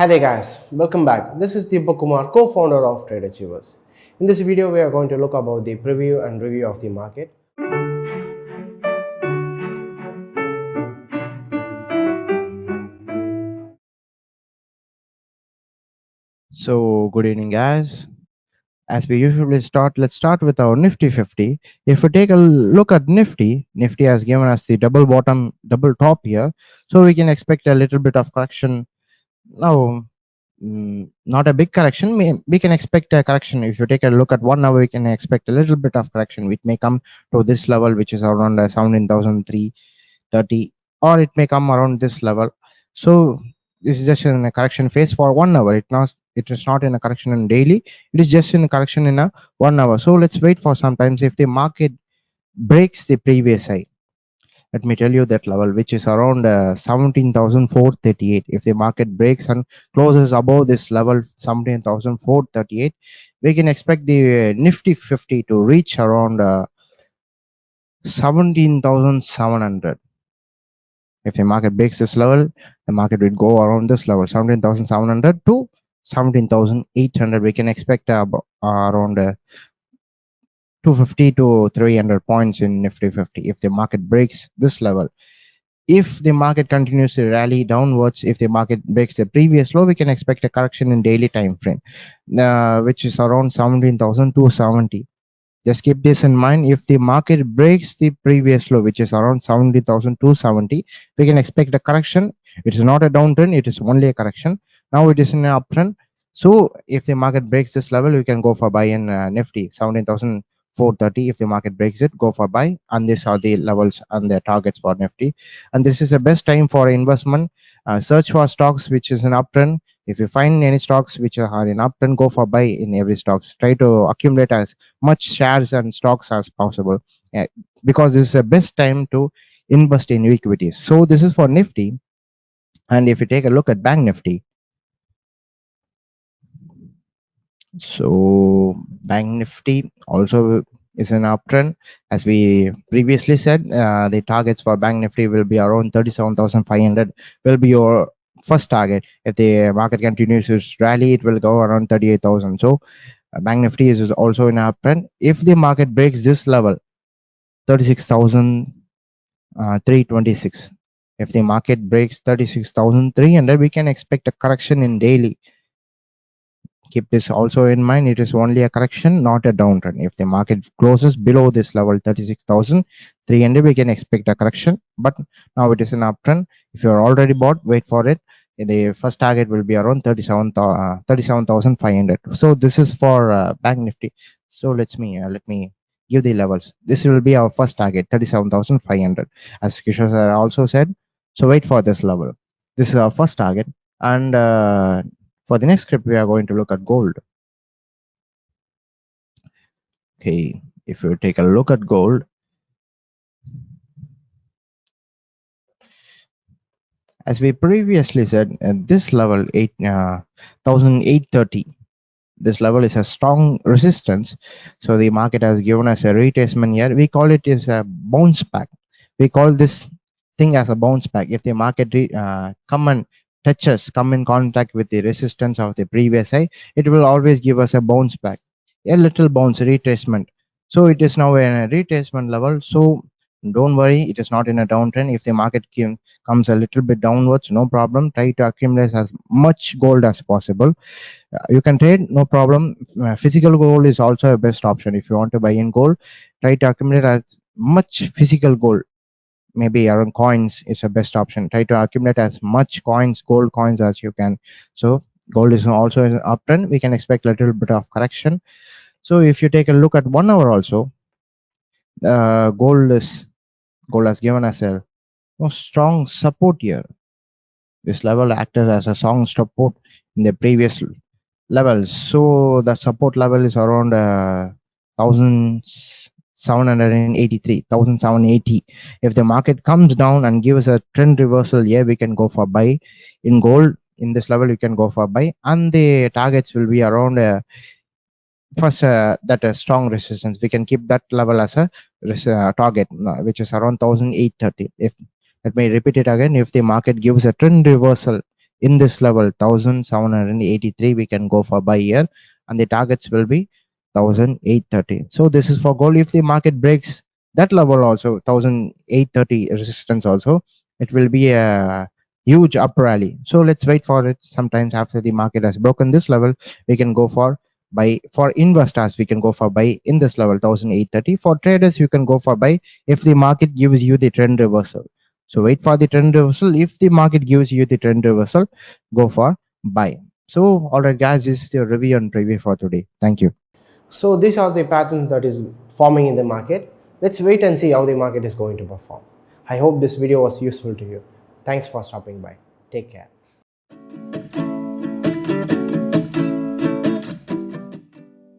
Hi there guys, welcome back. This is Deepak Kumar, co-founder of Trade Achievers. In this video, we are going to look about the preview and review of the market. So, good evening, guys. As we usually start, let's start with our Nifty 50. If we take a look at Nifty, Nifty has given us the double bottom, double top here. So, we can expect a little bit of correction. Now, not a big correction. We can expect a correction. If you take a look at 1 hour, we can expect a little bit of correction. It may come to this level, which is around 17,330, or it may come around this level. So this is just in a correction phase for 1 hour. It is not in a correction in daily. It is just in a correction in a 1 hour. So let's wait for some times. If the market breaks the previous high, let me tell you that level, which is around 17,438. If the market breaks and closes above this level 17,438, we can expect the Nifty 50 to reach around 17,700. If the market breaks this level, the market will go around this level 17,700 to 17,800. We can expect around 250 to 300 points in Nifty 50 if the market breaks this level. If the market continues to rally downwards, if the market breaks the previous low, we can expect a correction in daily time frame, which is around 17,270. Just keep this in mind. If the market breaks the previous low, which is around 70,270, we can expect a correction. It is not a downtrend, it is only a correction. Now it is in an uptrend. So if the market breaks this level, we can go for buy in Nifty 17,430. If the market breaks it, go for buy. And these are the levels and the targets for Nifty. And this is the best time for investment. Search for stocks which is an uptrend. If you find any stocks which are in uptrend, go for buy in every stocks. Try to accumulate as much shares and stocks as possible, because this is the best time to invest in equities. So this is for Nifty. And if you take a look at Bank Nifty, so Bank Nifty also is an uptrend. As we previously said, the targets for Bank Nifty will be around 37,500 will be your first target. If the market continues to rally, it will go around 38,000. So Bank Nifty is also in an uptrend. If the market breaks this level 36,326, if the market breaks 36,300, we can expect a correction in daily. Keep this also in mind. It is only a correction, not a downtrend. If the market closes below this level 36,300, we can expect a correction, but now it is an uptrend. If you're already bought, wait for it. The first target will be around 37,500. So this is for Bank Nifty. So let me give the levels. This will be our first target, 37,500, as Kishore sir also said. So wait for this level. This is our first target. And for the next script, we are going to look at gold. Okay, if you take a look at gold, as we previously said, this level 1,830, this level is a strong resistance. So the market has given us a retracement here. We call it as a bounce back. We call this thing as a bounce back. If the market come in contact with the resistance of the previous high, it will always give us a bounce back, a little bounce retracement. So it is now in a retracement level. So don't worry, it is not in a downtrend. If the market comes a little bit downwards, no problem. Try to accumulate as much gold as possible. You can trade, no problem. Physical gold is also a best option. If you want to buy in gold, try to accumulate as much physical gold. Maybe around coins is a best option. Try to accumulate as much gold coins as you can. So gold is also an uptrend. We can expect a little bit of correction. So if you take a look at 1 hour also, gold has given us a strong support here. This level acted as a strong support in the previous levels. So the support level is around 1,783, 1,780. If the market comes down and gives a trend reversal here, we can go for buy in gold. In this level, you can go for buy, and the targets will be around first that strong resistance. We can keep that level as a target, which is around 1,830. If let me repeat it again, if the market gives a trend reversal in this level 1783 we can go for buy here, and the targets will be 1830. So this is for gold. If the market breaks that level also, 1830 resistance also, it will be a huge up rally. So let's wait for it. Sometimes after the market has broken this level, we can go for buy. For investors, we can go for buy in this level 1830. For traders, you can go for buy if the market gives you the trend reversal. So wait for the trend reversal. If the market gives you the trend reversal, go for buy. So all right guys, this is your review and preview for today. Thank you. So these are the patterns that is forming in the market. Let's wait and see how the market is going to perform. I hope this video was useful to you. Thanks for stopping by. Take care.